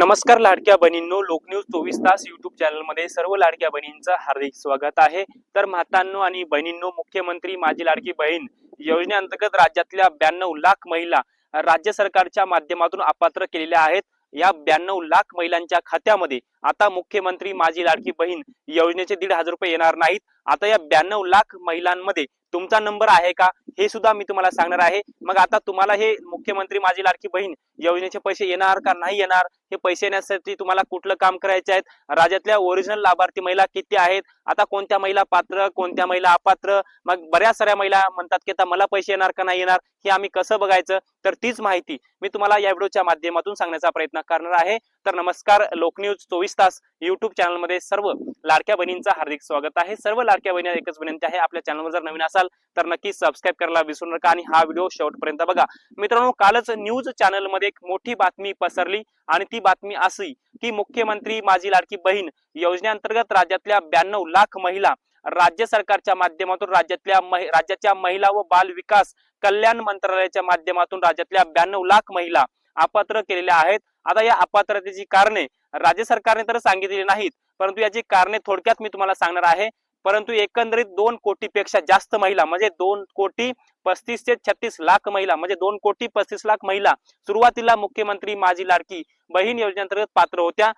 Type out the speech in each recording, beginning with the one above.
नमस्कार लाडक्या बहिणींनो, लोकन्यूज 24 तास युट्यूब चॅनलमध्ये सर्व लाडक्या बहिणींचं हार्दिक स्वागत आहे। तर मातांनो आणि बहिणींनो, मुख्यमंत्री माझी लाडकी बहीण योजनेअंतर्गत राज्यातल्या 92 लाख महिला राज्य सरकारच्या माध्यमातून अपात्र केलेल्या आहेत। या 92 लाख महिलांच्या खात्यामध्ये आता मुख्यमंत्री माझी लाडकी बहीण योजनेचे 1,500 रुपये येणार नाहीत। आता या 92 लाख महिलांमध्ये तुमचा नंबर आहे का हे सुद्धा मी तुम्हाला सांगणार आहे। मग आता तुम्हाला हे मुख्यमंत्री माझी लाडकी बहीण योजनेचे पैसे येणार का नाही येणार, हे पैसे येण्यासाठी तुम्हाला कुठलं काम करायचे आहेत, राज्यातल्या ओरिजिनल लाभार्थी महिला किती आहेत, आता कोणत्या महिला पात्र कोणत्या महिला अपात्र, मग बऱ्याच साऱ्या महिला म्हणतात की आता मला पैसे येणार का नाही येणार, हे आम्ही कसं बघायचं, तर तीच माहिती मी तुम्हाला या व्हिडिओच्या माध्यमातून सांगण्याचा प्रयत्न करणार आहे। तर नमस्कार, लोकन्यूज 24 तास युट्यूब चॅनलमध्ये सर्व लाडक्या बहिणींचं हार्दिक स्वागत आहे। सर्व लाडक्या बहिणी एकच विनंती आहे, आपल्या चॅनलवर जर नवीन असाल तर नक्की सबस्क्राइब करायला विसरू नका आणि हा व्हिडिओ शेवटपर्यंत बघा। मित्रांनो, कालच न्यूज चॅनल मध्ये एक मोठी बातमी पसरली आणि ती बातमी अशी की मुख्यमंत्री माझी लाडकी बहीण योजनेअंतर्गत राज्यातल्या 92 लाख महिला राज्य सरकारच्या माध्यमातून राज्याच्या महिला व बाल विकास कल्याण मंत्रालयाच्या माध्यमातून राज्यातल्या 92 लाख महिला अपात्र केलेल्या आहेत। आता या अपात्रतेची कारणे राज्य सरकारने तर सांगितलेली नाहीत, परंतु याची कारणे थोडक्यात मी तुम्हाला सांगणार आहे। परंतु एकंदरीत 2 कोटीपेक्षा जास्त महिला म्हणजे 2,35,36 ते 36 लाख महिला म्हणजे 2,35,36 लाख महिला सुरुवातीला मुख्यमंत्री माझी लाडकी बहीण योजनेअंतर्गत पात्र होत्या।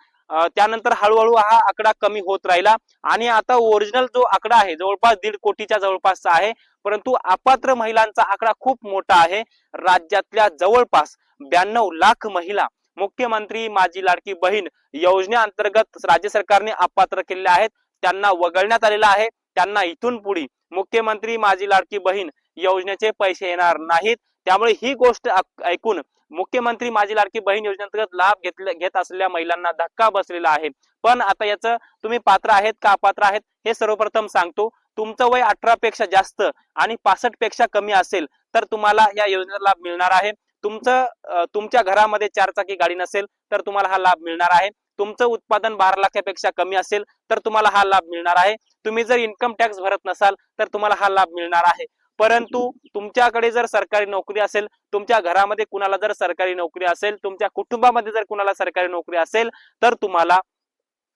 त्यानंतर हळूहळू हा आकडा कमी होत राहिला आणि आता ओरिजिनल जो आकडा आहे जवळपास 1.5 कोटीच्या जवळपासचा आहे, परंतु अपात्र महिलांचा आकडा खूप मोठा आहे। राज्यातल्या जवळपास 92 लाख महिला मुख्यमंत्री माझी लाडकी बहीण योजनेअंतर्गत राज्य सरकारने अपात्र केलेल्या आहेत, त्यांना वगळण्यात आलेला आहे। त्यांना इथून पुढे मुख्यमंत्री माझी लाडकी बहीण योजनेचे पैसे येणार नाहीत। त्यामुळे ही गोष्ट ऐकून मुख्यमंत्री माझी लाडकी बहीण योजनेअंतर्गत लाभ घेत असलेल्या महिलांना धक्का बसलेला आहे। पण आता याचं तुम्ही पात्र आहेत का अपात्र आहेत हे सर्वप्रथम सांगतो। तुमचं वय 18 पेक्षा जास्त आणि 65 पेक्षा कमी असेल तर तुम्हाला या योजनेचा लाभ मिळणार आहे। तुमच्या घरामध्ये 4 चाकी गाडी नसेल तर तुम्हाला हा लाभ मिळणार आहे। तुमचं उत्पादन 12 लाखापेक्षा कमी असेल तर तुम्हाला हा लाभ मिळणार आहे। तुम्ही जर इन्कम टॅक्स भरत नसाल तर तुम्हाला हा लाभ मिळणार आहे। परंतु तुमच्याकडे जर सरकारी नोकरी असेल, तुमच्या घरामध्ये कुणाला जर सरकारी नोकरी असेल, तुमच्या कुटुंबामध्ये जर कुणाला सरकारी नोकरी असेल तर तुम्हाला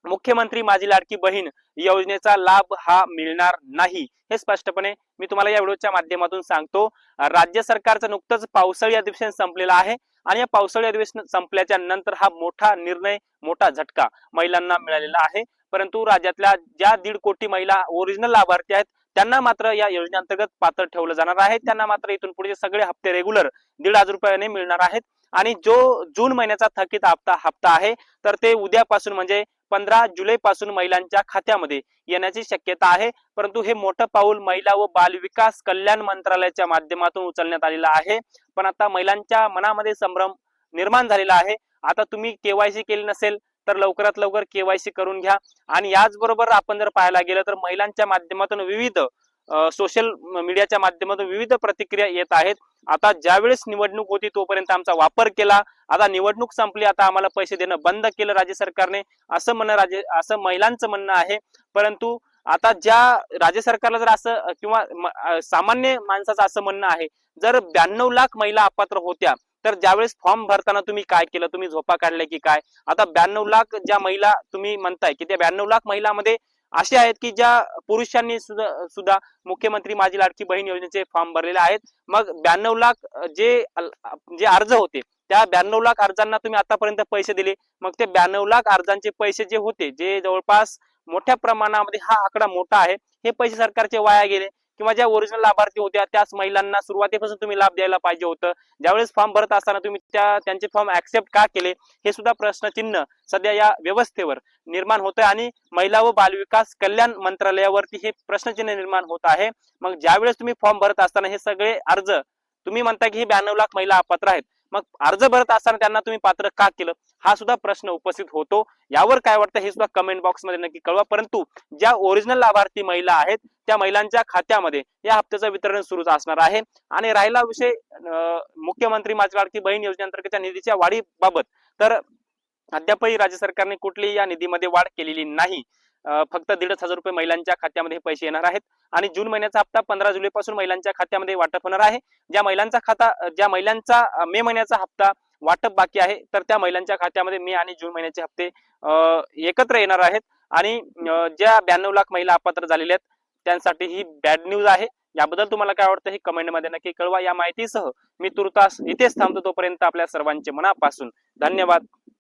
मुख्यमंत्री माझी लाडकी बहीण योजनेचा लाभ हा मिळणार नाही, हे स्पष्टपणे मी तुम्हाला या व्हिडिओच्या माध्यमातून सांगतो। राज्य सरकारचं नुकतंच पावसाळी अधिवेशन संपलेलं आहे आणि या पावसाळी अधिवेशन संपल्याच्या नंतर हा मोठा निर्णय मोठा झटका महिलांना मिळालेला आहे। परंतु राज्यातल्या ज्या 1.5 कोटी महिला ओरिजिनल लाभार्थी आहेत त्यांना मात्र या योजनेअंतर्गत पात्र ठेवलं जाणार आहे। त्यांना मात्र इथून पुढे सगळे हप्ते रेग्युलर 1,500 रुपयाने मिळणार आहेत आणि जो जून महिन्याचा थकीत हप्ता आहे तर ते उद्यापासून म्हणजे 15 जुलै पासून महिलांच्या खात्यामध्ये येण्याची शक्यता आहे। परंतु हे मोठं पाऊल महिला व बाल विकास कल्याण मंत्रालयाच्या माध्यमातून उचलण्यात आलेलं आहे। पण आता महिलांच्या मनामध्ये संभ्रम निर्माण झालेला आहे। आता तुम्ही केवायसी केली नसेल तर लवकरात लवकर केवायसी करून घ्या। आणि याचबरोबर आपण जर पाहायला गेलं तर महिलांच्या माध्यमातून विविध सोशल मीडियाच्या माध्यमातून विविध प्रतिक्रिया येत आहेत। आता ज्यावेळेस निवडणूक होती तोपर्यंत आमचा वापर केला, आता निवडणूक संपली आता आम्हाला पैसे देणं बंद केलं राज्य सरकारने, असं महिलांचं म्हणणं आहे। परंतु आता ज्या राज्य सरकारला जर असं किंवा सामान्य माणसाचं असं म्हणणं आहे, जर 92 लाख महिला अपात्र होत्या तर ज्यावेळेस फॉर्म भरताना तुम्ही काय केलं, तुम्ही झोपा काढल्या की काय? आता 92 लाख ज्या महिला तुम्ही म्हणताय की त्या 92 लाख महिलांमध्ये असे आहेत की ज्या पुरुषांनी सुद्धा मुख्यमंत्री माझी लाडकी बहीण योजनेचे फॉर्म भरलेले आहेत। मग 92 लाख जे अर्ज होते त्या 92 लाख अर्जांना तुम्ही आतापर्यंत पैसे दिले, मग ते 92 लाख अर्जांचे पैसे जे होते, जे जवळपास मोठ्या प्रमाणामध्ये हा आकडा मोठा आहे, हे पैसे सरकारचे वाया गेले। किंवा ज्या ओरिजिनल लाभार्थी होत्या त्याच महिलांना सुरुवातीपासून तुम्ही लाभ द्यायला पाहिजे होतं। ज्यावेळेस फॉर्म भरत असताना तुम्ही त्यांचे फॉर्म ऍक्सेप्ट का केले, हे सुद्धा प्रश्नचिन्ह सध्या या व्यवस्थेवर निर्माण होतंय आणि महिला व बाल विकास कल्याण मंत्रालयावरती हे प्रश्नचिन्ह निर्माण होत आहे। मग ज्यावेळेस तुम्ही फॉर्म भरत असताना हे सगळे अर्ज तुम्ही म्हणता की हे 92 लाख महिला अपात्र आहेत, मग अर्ज भरत असताना त्यांना तुम्ही पात्र का केलं, हा सुद्धा प्रश्न उपस्थित होतो। यावर काय वाटतं हे सुद्धा कमेंट बॉक्स मध्ये नक्की कळवा। परंतु ज्या ओरिजिनल लाभार्थी महिला आहेत त्या महिलांच्या खात्यामध्ये या हप्त्याचं वितरण सुरूच असणार आहे। आणि राहिला विषय मुख्यमंत्री माझी लाडकी बहीण योजनेअंतर्गत निधीच्या वाढीबाबत, तर अद्यापही राज्य सरकारने कुठलीही या निधीमध्ये वाढ केलेली नाही। फक्त 1,500 रुपये महिलांच्या खात्यामध्ये पैसे येणार आहेत आणि जून महिन्याचा हप्ता 15 जुलै पासून महिलांच्या खात्यामध्ये वाटप होणार आहे। ज्या महिलांचा मे महिन्याचा हप्ता वाटप बाकी आहे, तर त्या महिलांच्या खात्यामध्ये मे आणि जून महिन्याचे हप्ते एकत्र येणार आहेत आणि ज्या 92 लाख महिला अपात्र झालेल्या आहेत त्यांसाठी ही बॅड न्यूज आहे. याबद्दल तुम्हाला काय वाटतं हे कमेंटमध्ये नक्की कळवा. या माहितीसह मी तुर्तास इथेच थांबतो. तोपर्यंत आपल्या सर्वांचे मनापासून धन्यवाद.